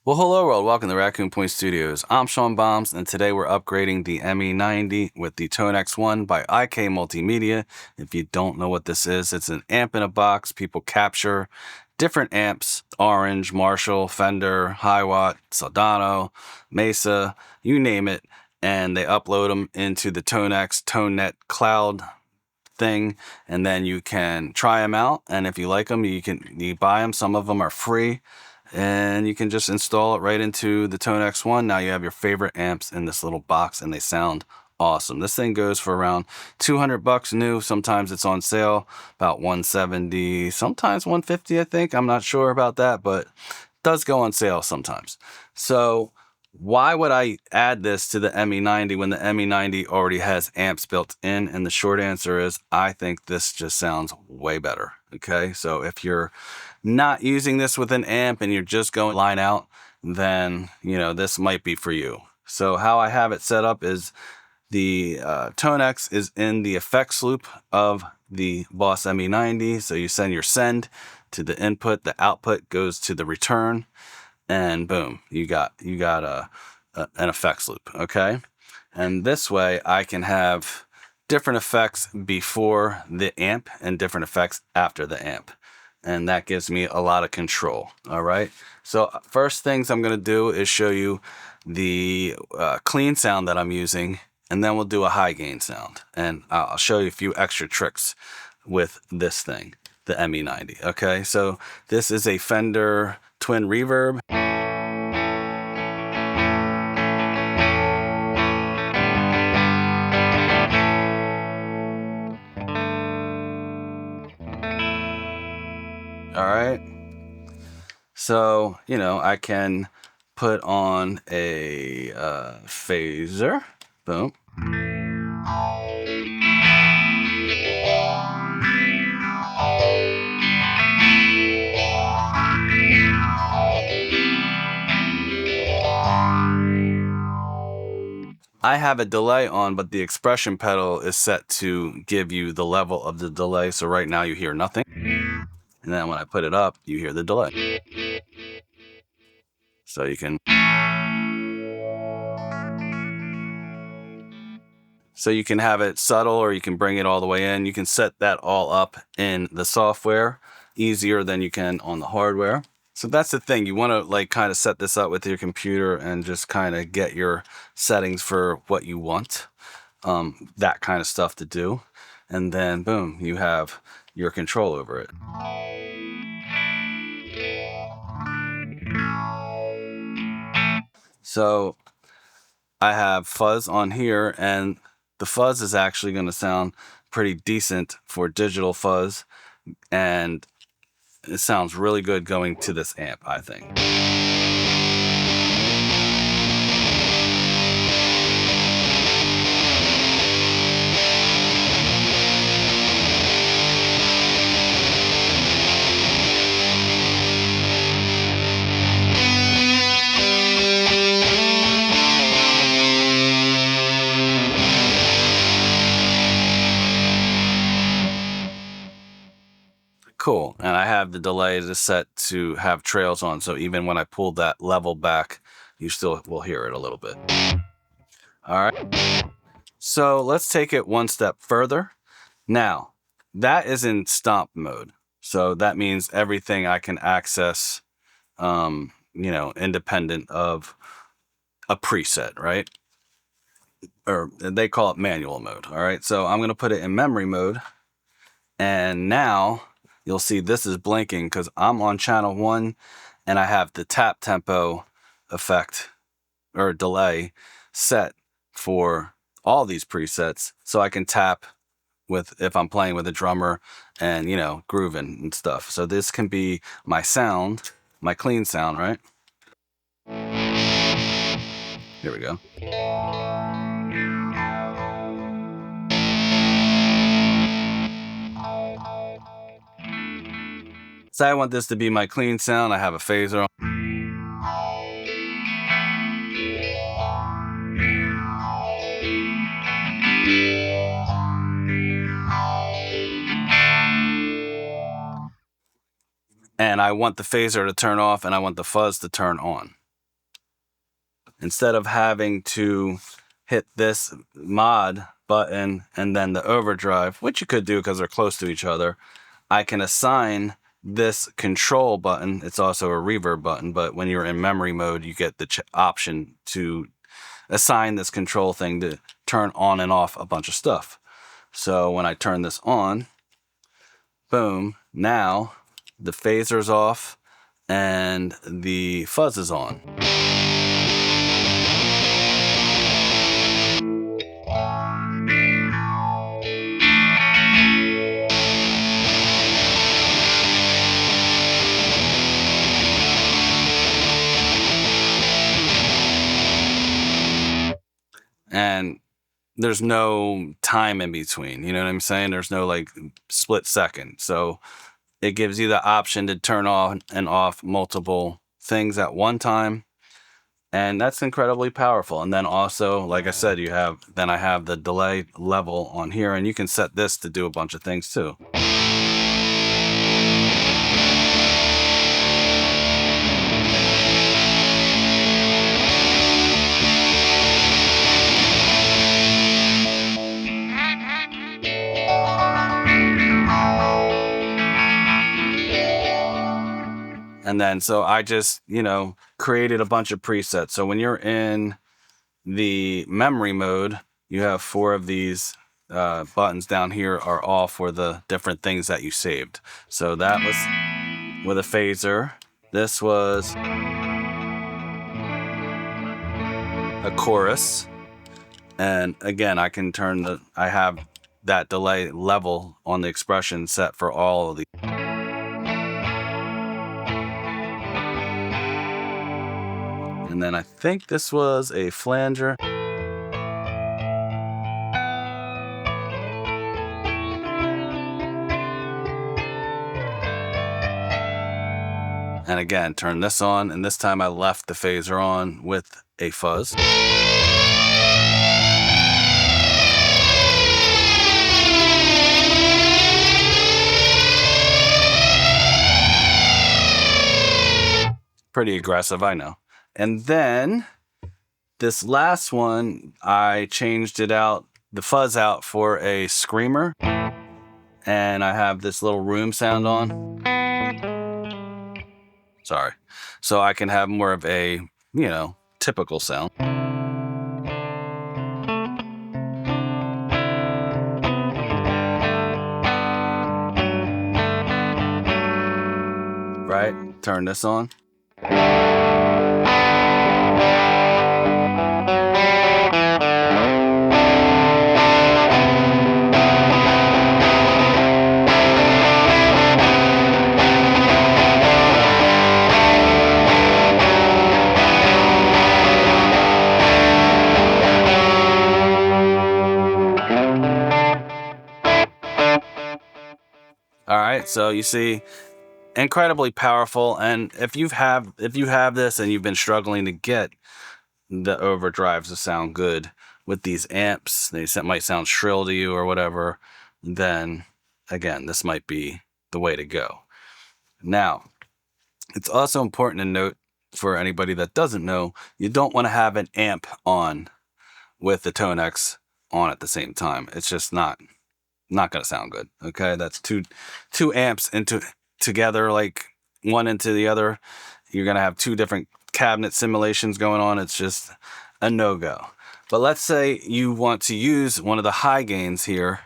Well, hello world, welcome to Raccoon Point Studios. I'm Sean Bombs, and today we're upgrading the ME-90 with the ToneX ONE by IK Multimedia. If you don't know what this is, it's an amp in a box. People capture different amps, Orange, Marshall, Fender, Hiwatt, Soldano, Mesa, you name it, and they upload them into the Tonex ToneNet cloud thing, and then you can try them out, and if you like them, you buy them. Some of them are free, and you can just install it right into the Tonex ONE. Now you have your favorite amps in this little box, and they sound awesome. This thing goes for around $200 new. Sometimes it's on sale about $170, sometimes $150, I think. I'm not sure about that, but it does go on sale sometimes. So why would I add this to the ME-90 when the ME-90 already has amps built in? And the short answer is I think this just sounds way better. Okay, so if you're not using this with an amp and you're just going line out, then this might be for you. So how I have it set up is the Tonex is in the effects loop of the Boss ME-90. So you send your send to the input, the output goes to the return, and boom, you got an effects loop. Okay, and this way I can have different effects before the amp and different effects after the amp, and that gives me a lot of control. All right, so first things I'm going to do is show you the clean sound that I'm using, and then we'll do a high gain sound, and I'll show you a few extra tricks with this thing, the ME-90. Okay, so this is a Fender twin reverb. All right, so I can put on a phaser. Boom. I have a delay on, but the expression pedal is set to give you the level of the delay. So right now you hear nothing. And then when I put it up, you hear the delay. So you can have it subtle, or you can bring it all the way in. You can set that all up in the software easier than you can on the hardware. So that's the thing. You want to kind of set this up with your computer and just kind of get your settings for what you want, that kind of stuff to do. And then boom, you have your control over it. So I have fuzz on here, and the fuzz is actually going to sound pretty decent for digital fuzz, and it sounds really good going to this amp, I think. Cool, and I have the delay set to have trails on, so even when I pull that level back, you still will hear it a little bit. All right, so let's take it one step further. Now, that is in stomp mode, so that means everything I can access, independent of a preset, right? Or they call it manual mode. All right, so I'm going to put it in memory mode, and now you'll see this is blinking because I'm on channel 1 and I have the tap tempo effect or delay set for all these presets, so I can tap if I'm playing with a drummer and grooving and stuff. So this can be my sound, my clean sound, right? Here we go. So I want this to be my clean sound. I have a phaser. And I want the phaser to turn off, and I want the fuzz to turn on. instead of having to hit this mod button and then the overdrive, which you could do because they're close to each other, I can assign this control button. It's also a reverb button, but when you're in memory mode, you get the option to assign this control thing to turn on and off a bunch of stuff. So when I turn this on, boom, now the phaser's off and the fuzz is on. And there's no time in between, you know what I'm saying? There's no like split second. So it gives you the option to turn on and off multiple things at one time. And that's incredibly powerful. And then also, like I said, I have the delay level on here, and you can set this to do a bunch of things too. And then, so I just, created a bunch of presets. So when you're in the memory mode, you have 4 of these buttons down here are all for the different things that you saved. So that was with a phaser. This was a chorus. And again, I have that delay level on the expression set for all of these. And then I think this was a flanger. And again, turn this on, and this time I left the phaser on with a fuzz. Pretty aggressive, I know. And then this last one, I changed it out, the fuzz out for a screamer. And I have this little room sound on. Sorry. So I can have more of a, typical sound. Right? Turn this on. All right, so you see, incredibly powerful. And if you have this and you've been struggling to get the overdrives to sound good with these amps, they might sound shrill to you or whatever, then again, this might be the way to go. Now, it's also important to note, for anybody that doesn't know, you don't want to have an amp on with the Tonex on at the same time. It's just not going to sound good. Okay, that's two amps together, like one into the other. You're going to have 2 different cabinet simulations going on. It's just a no-go. But let's say you want to use one of the high gains here,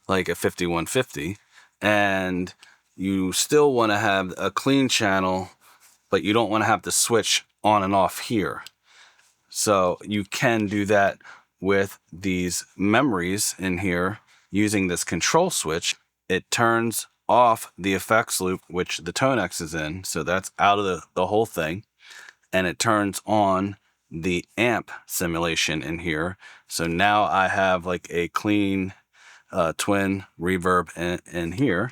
like a 5150, and you still want to have a clean channel, but you don't want to have to switch on and off here. So you can do that with these memories in here using this control switch. It turns off the effects loop, which the Tonex is in, so that's out of the whole thing, and it turns on the amp simulation in here. So now I have like a clean twin reverb in here.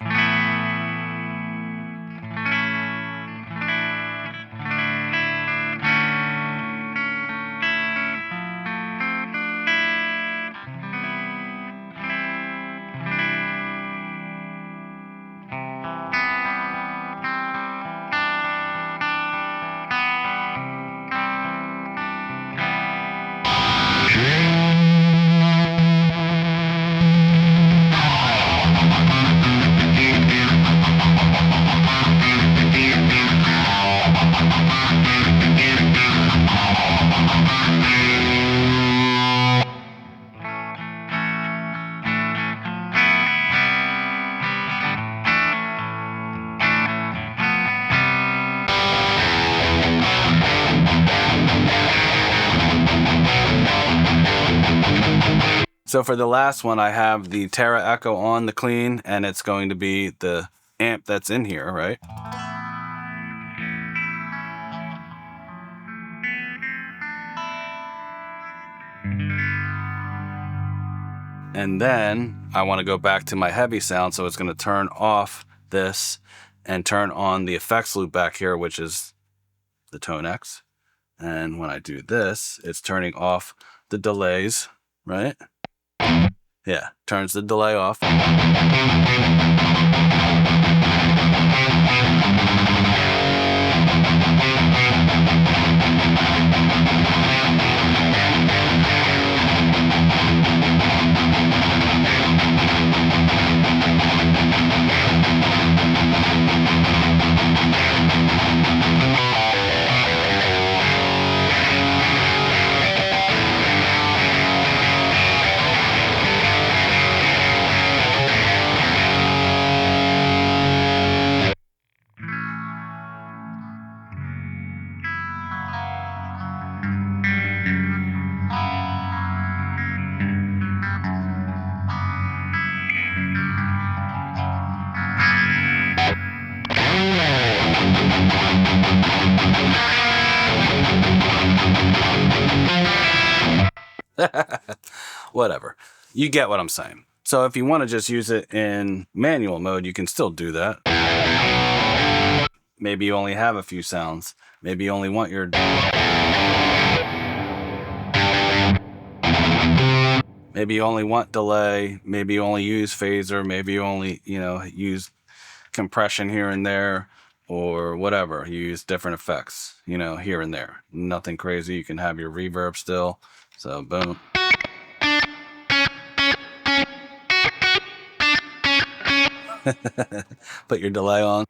So for the last one, I have the Terra Echo on the clean, and it's going to be the amp that's in here, right? And then I want to go back to my heavy sound, so it's going to turn off this and turn on the effects loop back here, which is the Tonex. And when I do this, it's turning off the delays, right? Yeah, turns the delay off. Whatever. You get what I'm saying. So if you want to just use it in manual mode, you can still do that. Maybe you only have a few sounds. Maybe you only want your... Maybe you only want delay. Maybe you only use phaser. Maybe you only, use compression here and there, or whatever. You use different effects, here and there. Nothing crazy. You can have your reverb still. So boom. Put your delay on.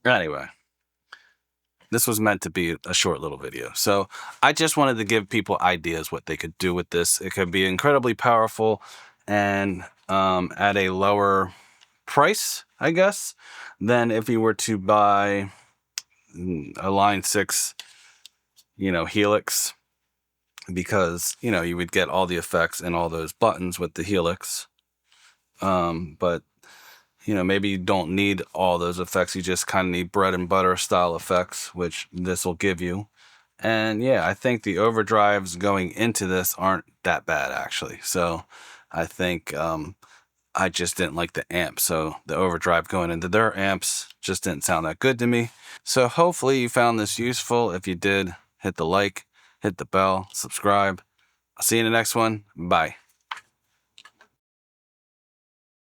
Anyway, this was meant to be a short little video. So I just wanted to give people ideas what they could do with this. It could be incredibly powerful and at a lower price, I guess, than if you were to buy a Line 6, Helix, because, you would get all the effects and all those buttons with the Helix. But maybe you don't need all those effects. You just kind of need bread and butter style effects, which this will give you. And yeah, I think the overdrives going into this aren't that bad, actually. So I think I just didn't like the amp. So the overdrive going into their amps just didn't sound that good to me. So hopefully you found this useful. If you did, hit the like, hit the bell, subscribe. I'll see you in the next one. Bye.